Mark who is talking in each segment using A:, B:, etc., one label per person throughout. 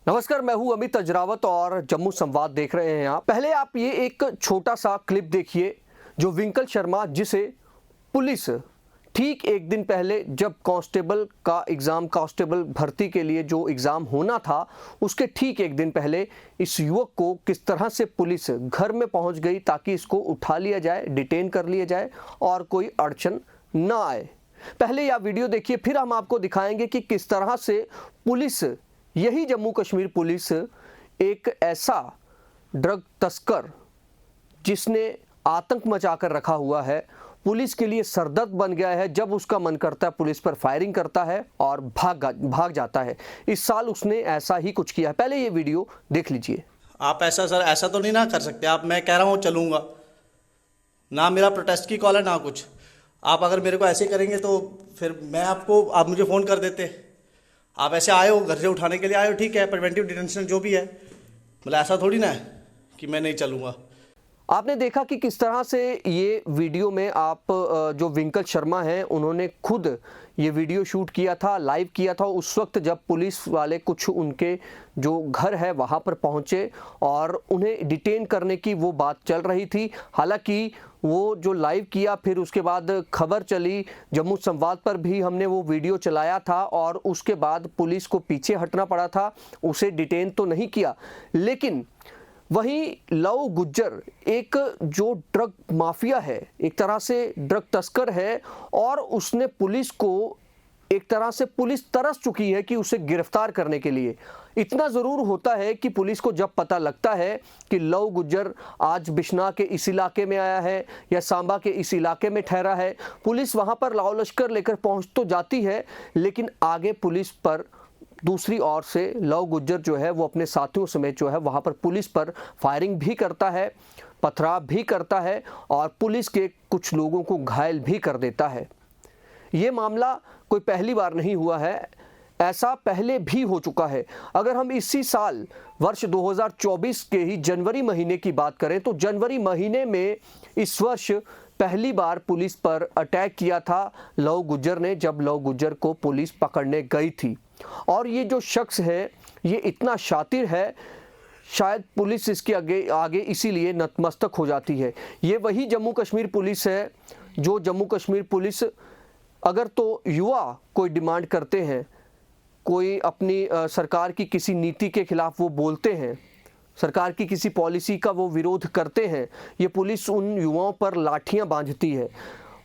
A: नमस्कार, मैं हूं अमित अजरावत और जम्मू संवाद देख रहे हैं आप। पहले आप ये एक छोटा सा क्लिप देखिए जो विंकल शर्मा, जिसे पुलिस ठीक एक दिन पहले जब कांस्टेबल का एग्ज़ाम, कांस्टेबल भर्ती के लिए जो एग्ज़ाम होना था, उसके ठीक एक दिन पहले इस युवक को किस तरह से पुलिस घर में पहुंच गई ताकि इसको उठा लिया जाए, डिटेन कर लिया जाए और कोई अड़चन ना आए। पहले यह वीडियो देखिए, फिर हम आपको दिखाएंगे कि किस तरह से पुलिस, यही जम्मू कश्मीर पुलिस, एक ऐसा ड्रग तस्कर जिसने आतंक मचाकर रखा हुआ है, पुलिस के लिए सरदर्द बन गया है। जब उसका मन करता है पुलिस पर फायरिंग करता है और भाग जाता है। इस साल उसने ऐसा ही कुछ किया है। पहले ये वीडियो देख लीजिए।
B: आप ऐसा सर, ऐसा तो नहीं ना कर सकते आप। मैं कह रहा हूँ चलूँगा ना, मेरा प्रोटेस्ट की कॉल है ना कुछ। आप अगर मेरे को ऐसे करेंगे तो फिर मैं आपको, आप मुझे फ़ोन कर देते। आप ऐसे आए हो, घर से उठाने के लिए आए हो, ठीक है, प्रिवेंटिव डिटेंशन जो भी है, मतलब ऐसा थोड़ी ना है कि मैं नहीं चलूँगा।
A: आपने देखा कि किस तरह से ये वीडियो में आप जो विंकल शर्मा हैं, उन्होंने खुद ये वीडियो शूट किया था, लाइव किया था उस वक्त जब पुलिस वाले कुछ उनके जो घर है वहाँ पर पहुँचे और उन्हें डिटेन करने की वो बात चल रही थी। हालांकि वो जो लाइव किया, फिर उसके बाद खबर चली, जम्मू संवाद पर भी हमने वो वीडियो चलाया था और उसके बाद पुलिस को पीछे हटना पड़ा था। उसे डिटेन तो नहीं किया, लेकिन वहीं लव गुज्जर एक जो ड्रग माफिया है, एक तरह से ड्रग तस्कर है, और उसने पुलिस को, एक तरह से पुलिस तरस चुकी है कि उसे गिरफ्तार करने के लिए। इतना ज़रूर होता है कि पुलिस को जब पता लगता है कि लव गुज्जर आज बिश्नाह के इस इलाके में आया है या सांबा के इस इलाके में ठहरा है, पुलिस वहाँ पर लाव लश्कर लेकर पहुँच तो जाती है, लेकिन आगे पुलिस पर दूसरी ओर से लव गुज्जर जो है वो अपने साथियों समेत जो है वहाँ पर पुलिस पर फायरिंग भी करता है, पथराव भी करता है और पुलिस के कुछ लोगों को घायल भी कर देता है। ये मामला कोई पहली बार नहीं हुआ है, ऐसा पहले भी हो चुका है। अगर हम इसी साल वर्ष 2024 के ही जनवरी महीने की बात करें तो जनवरी महीने में इस वर्ष पहली बार पुलिस पर अटैक किया था लव गुज्जर ने, जब लव गुज्जर को पुलिस पकड़ने गई थी। और ये जो शख्स है ये इतना शातिर है, शायद पुलिस इसके आगे इसीलिए नतमस्तक हो जाती है। ये वही जम्मू कश्मीर पुलिस है जो जम्मू कश्मीर पुलिस, अगर तो युवा कोई डिमांड करते हैं, कोई अपनी सरकार की किसी नीति के खिलाफ वो बोलते हैं, सरकार की किसी पॉलिसी का वो विरोध करते हैं, ये पुलिस उन युवाओं पर लाठियां बांधती है,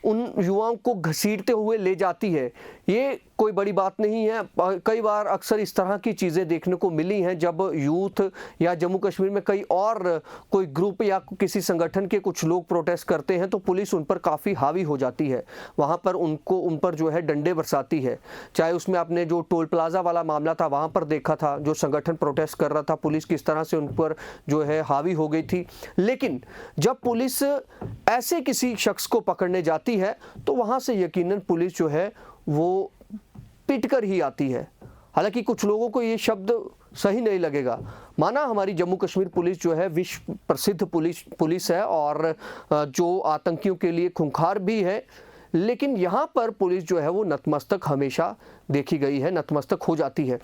A: उन युवाओं को घसीटते हुए ले जाती है। ये कोई बड़ी बात नहीं है। कई बार अक्सर इस तरह की चीज़ें देखने को मिली हैं जब यूथ या जम्मू कश्मीर में कई और कोई ग्रुप या किसी संगठन के कुछ लोग प्रोटेस्ट करते हैं तो पुलिस उन पर काफ़ी हावी हो जाती है, वहाँ पर उन पर जो है डंडे बरसाती है। चाहे उसमें आपने जो टोल प्लाजा वाला मामला था वहाँ पर देखा था, जो संगठन प्रोटेस्ट कर रहा था, पुलिस किस तरह से उन पर जो है हावी हो गई थी। लेकिन जब पुलिस ऐसे किसी शख्स को पकड़ने जाती है तो वहाँ से यकीनन पुलिस जो है वो पिट कर ही आती है। हालांकि कुछ लोगों को ये शब्द सही नहीं लगेगा, माना हमारी जम्मू कश्मीर पुलिस जो है विश्व प्रसिद्ध पुलिस है और जो आतंकियों के लिए खूंखार भी है, लेकिन यहाँ पर पुलिस जो है वो नतमस्तक हमेशा देखी गई है, नतमस्तक हो जाती है।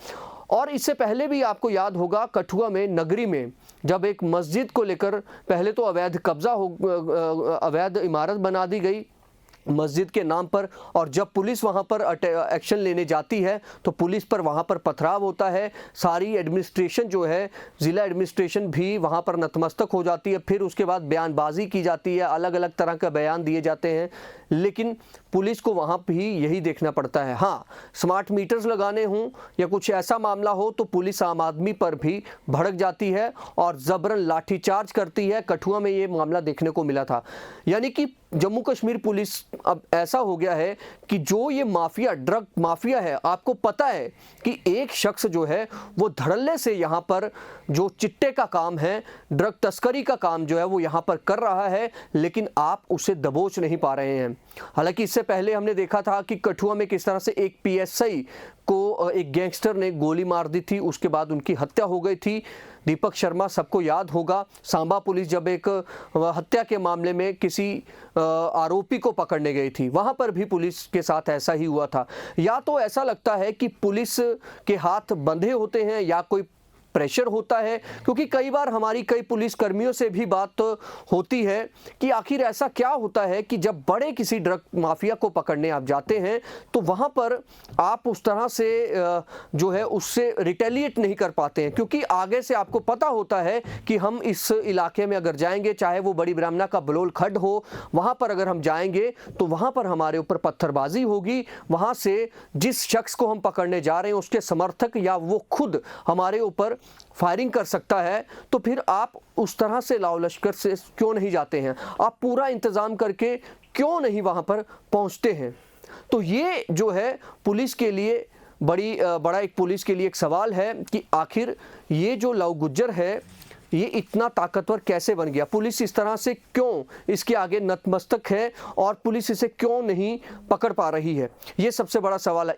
A: और इससे पहले भी आपको याद होगा कठुआ में, नगरी में, जब एक मस्जिद को लेकर पहले तो अवैध इमारत बना दी गई मस्जिद के नाम पर, और जब पुलिस वहां पर एक्शन लेने जाती है तो पुलिस पर वहां पर पथराव होता है। सारी एडमिनिस्ट्रेशन जो है, ज़िला एडमिनिस्ट्रेशन भी वहां पर नतमस्तक हो जाती है। फिर उसके बाद बयानबाजी की जाती है, अलग अलग तरह का बयान दिए जाते हैं, लेकिन पुलिस को वहाँ भी यही देखना पड़ता है। हाँ, स्मार्ट मीटर्स लगाने हों या कुछ ऐसा मामला हो तो पुलिस आम आदमी पर भी भड़क जाती है और ज़बरन लाठीचार्ज करती है। कठुआ में ये मामला देखने को मिला था। यानी कि जम्मू कश्मीर पुलिस अब ऐसा हो गया है कि जो ये माफिया, ड्रग माफिया है, आपको पता है कि एक शख्स जो है वो धड़ल्ले से यहाँ पर जो चिट्टे का काम है, ड्रग तस्करी का काम जो है वो यहाँ पर कर रहा है, लेकिन आप उसे दबोच नहीं पा रहे हैं। हालांकि इससे पहले हमने देखा था कि कठुआ में किस तरह से एक पीएसआई को एक गैंगस्टर ने गोली मार दी थी, उसके बाद उनकी हत्या हो गई थी। दीपक शर्मा सबको याद होगा। सांबा पुलिस जब एक हत्या के मामले में किसी आरोपी को पकड़ने गई थी, वहां पर भी पुलिस के साथ ऐसा ही हुआ था। या तो ऐसा लगता है कि पुलिस के हाथ बंधे होते हैं या कोई प्रेशर होता है, क्योंकि कई बार हमारी कई पुलिस कर्मियों से भी बात होती है कि आखिर ऐसा क्या होता है कि जब बड़े किसी ड्रग माफिया को पकड़ने आप जाते हैं तो वहाँ पर आप उस तरह से जो है उससे रिटेलिएट नहीं कर पाते हैं, क्योंकि आगे से आपको पता होता है कि हम इस इलाके में अगर जाएंगे, चाहे वो बड़ी ब्राह्मणा का बलोल खड्ड हो, वहाँ पर अगर हम जाएंगे तो वहाँ पर हमारे ऊपर पत्थरबाजी होगी, वहाँ से जिस शख्स को हम पकड़ने जा रहे हैं उसके समर्थक या वो खुद हमारे ऊपर फायरिंग कर सकता है। तो फिर आप उस तरह से लाओ लश्कर से क्यों नहीं जाते हैं, आप पूरा इंतज़ाम करके क्यों नहीं वहाँ पर पहुँचते हैं। तो ये जो है पुलिस के लिए बड़ा एक पुलिस के लिए एक सवाल है कि आखिर ये जो लव गुज्जर है ये इतना ताकतवर कैसे बन गया, पुलिस इस तरह से क्यों इसके आगे नतमस्तक है और पुलिस इसे क्यों नहीं पकड़ पा रही है, ये सबसे बड़ा सवाल है।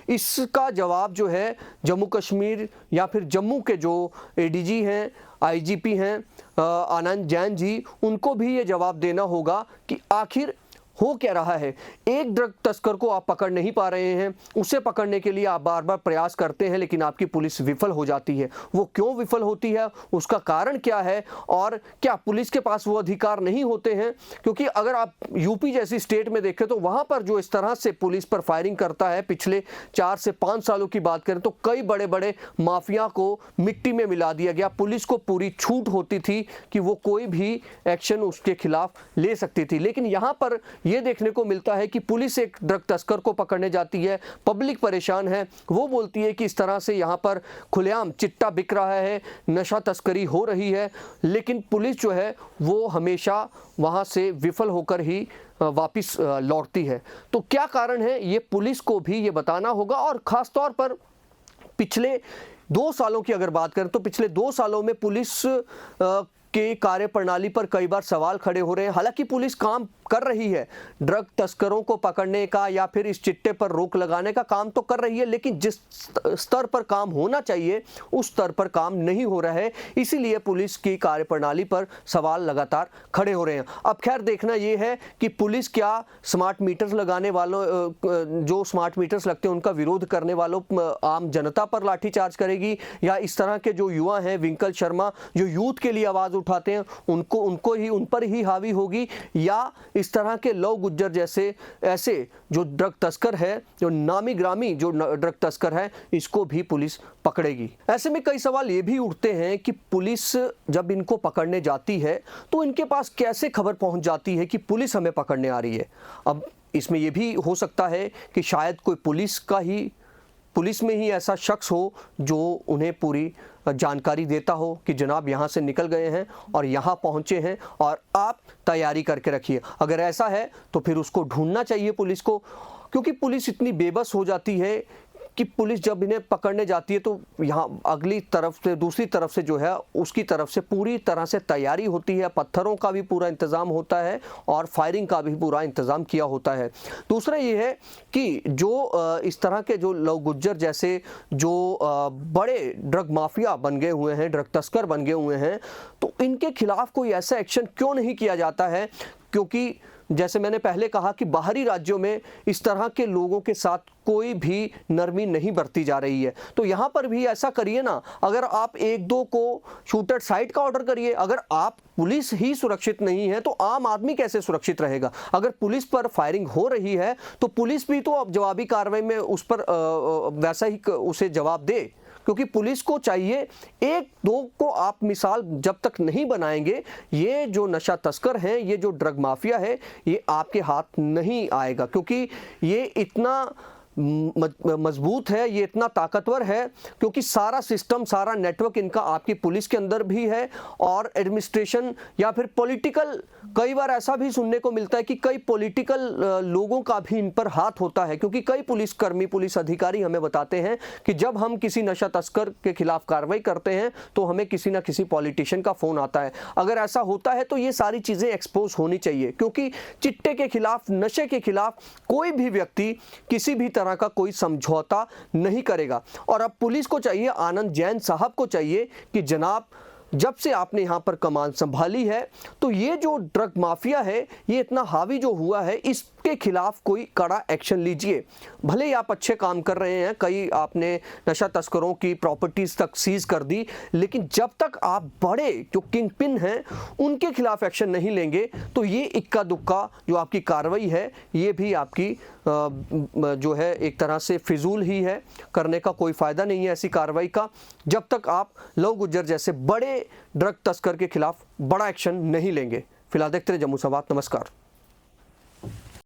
A: इसका जवाब जो है जम्मू कश्मीर या फिर जम्मू के जो एडीजी हैं, आईजीपी हैं आनंद जैन जी, उनको भी ये जवाब देना होगा कि आखिर हो क्या रहा है। एक ड्रग तस्कर को आप पकड़ नहीं पा रहे हैं, उसे पकड़ने के लिए आप बार बार प्रयास करते हैं लेकिन आपकी पुलिस विफल हो जाती है। वो क्यों विफल होती है, उसका कारण क्या है, और क्या पुलिस के पास वो अधिकार नहीं होते हैं? क्योंकि अगर आप यूपी जैसी स्टेट में देखें तो वहाँ पर जो इस तरह से पुलिस पर फायरिंग करता है, पिछले 4 से 5 सालों की बात करें तो कई बड़े बड़े माफिया को मिट्टी में मिला दिया गया। पुलिस को पूरी छूट होती थी कि वो कोई भी एक्शन उसके खिलाफ ले सकती थी, लेकिन यहाँ पर यह देखने को मिलता है कि पुलिस एक ड्रग तस्कर को पकड़ने जाती है, पब्लिक परेशान है, वो बोलती है कि इस तरह से यहाँ पर खुलेआम चिट्टा बिक रहा है, नशा तस्करी हो रही है, लेकिन पुलिस जो है वो हमेशा वहाँ से विफल होकर ही वापस लौटती है। तो क्या कारण है, ये पुलिस को भी ये बताना होगा। और ख़ास तौर पर पिछले 2 सालों की अगर बात करें तो पिछले 2 सालों में पुलिस के कार्यप्रणाली पर कई बार सवाल खड़े हो रहे हैं। हालांकि पुलिस काम कर रही है, ड्रग तस्करों को पकड़ने का या फिर इस चिट्टे पर रोक लगाने का काम तो कर रही है, लेकिन जिस स्तर पर काम होना चाहिए उस स्तर पर काम नहीं हो रहा है। इसीलिए पुलिस की कार्यप्रणाली पर सवाल लगातार खड़े हो रहे हैं। अब खैर देखना यह है कि पुलिस क्या स्मार्ट मीटर्स लगाने वालों, जो स्मार्ट मीटर्स लगते हैं उनका विरोध करने वालों आम जनता पर लाठीचार्ज करेगी, या इस तरह के जो युवा हैं, विंकल शर्मा जो यूथ के लिए आवाज़ उठाते हैं, उन पर ही हावी होगी, या इस तरह के लव गुज्जर जैसे ऐसे जो ड्रग तस्कर है, जो नामी ग्रामी जो ड्रग तस्कर है, इसको भी पुलिस पकड़ेगी। ऐसे में कई सवाल ये भी उठते हैं कि पुलिस जब इनको पकड़ने जाती है तो इनके पास कैसे खबर पहुंच जाती है कि पुलिस हमें पकड़ने आ रही है। अब इसमें यह भी हो सकता है कि शायद कोई पुलिस में ही ऐसा शख्स हो जो उन्हें पूरी जानकारी देता हो कि जनाब यहाँ से निकल गए हैं और यहाँ पहुँचे हैं और आप तैयारी करके रखिए। अगर ऐसा है तो फिर उसको ढूंढना चाहिए पुलिस को, क्योंकि पुलिस इतनी बेबस हो जाती है कि पुलिस जब इन्हें पकड़ने जाती है तो यहाँ अगली तरफ से, दूसरी तरफ से जो है उसकी तरफ से पूरी तरह से तैयारी होती है, पत्थरों का भी पूरा इंतज़ाम होता है और फायरिंग का भी पूरा इंतज़ाम किया होता है। दूसरा ये है कि जो इस तरह के जो लव गुज्जर जैसे जो बड़े ड्रग माफिया बन गए हुए हैं, ड्रग तस्कर बन गए हुए हैं, तो इनके खिलाफ कोई ऐसा एक्शन क्यों नहीं किया जाता है? क्योंकि जैसे मैंने पहले कहा कि बाहरी राज्यों में इस तरह के लोगों के साथ कोई भी नरमी नहीं बरती जा रही है। तो यहाँ पर भी ऐसा करिए ना, अगर आप 1-2 को शूटर साइट का ऑर्डर करिए। अगर आप पुलिस ही सुरक्षित नहीं है तो आम आदमी कैसे सुरक्षित रहेगा? अगर पुलिस पर फायरिंग हो रही है तो पुलिस भी तो अब जवाबी कार्रवाई में उस पर वैसा ही उसे जवाब दे, क्योंकि पुलिस को चाहिए 1-2 को आप मिसाल जब तक नहीं बनाएंगे, ये जो नशा तस्कर हैं, ये जो ड्रग माफिया है, ये आपके हाथ नहीं आएगा, क्योंकि ये इतना मजबूत है, ये इतना ताकतवर है, क्योंकि सारा सिस्टम, सारा नेटवर्क इनका आपकी पुलिस के अंदर भी है और एडमिनिस्ट्रेशन या फिर पॉलिटिकल, कई बार ऐसा भी सुनने को मिलता है कि कई पॉलिटिकल लोगों का भी इन पर हाथ होता है, क्योंकि कई पुलिसकर्मी, पुलिस अधिकारी हमें बताते हैं कि जब हम किसी नशा तस्कर के खिलाफ कार्रवाई करते हैं तो हमें किसी ना किसी पॉलिटिशियन का फ़ोन आता है। अगर ऐसा होता है तो ये सारी चीज़ें एक्सपोज होनी चाहिए, क्योंकि चिट्टे के खिलाफ, नशे के खिलाफ कोई भी व्यक्ति किसी भी तरह का कोई समझौता नहीं करेगा। और अब पुलिस को चाहिए, आनंद जैन साहब को चाहिए कि जनाब जब से आपने यहाँ पर कमान संभाली है, तो ये जो ड्रग माफिया है ये इतना हावी जो हुआ है, इसके खिलाफ कोई कड़ा एक्शन लीजिए। भले ही आप अच्छे काम कर रहे हैं, कई आपने नशा तस्करों की प्रॉपर्टीज तक सीज कर दी, लेकिन जब तक आप बड़े जो किंग पिन हैं उनके खिलाफ एक्शन नहीं लेंगे तो ये इक्का दुक्का जो आपकी कार्रवाई है ये भी आपकी जो है एक तरह से फिजूल ही है, करने का कोई फ़ायदा नहीं है ऐसी कार्रवाई का, जब तक आप लव गुज्जर जैसे बड़े ड्रग तस्कर के खिलाफ बड़ा एक्शन नहीं लेंगे। फिलहाल देखते रहे जम्मू संवाद। नमस्कार।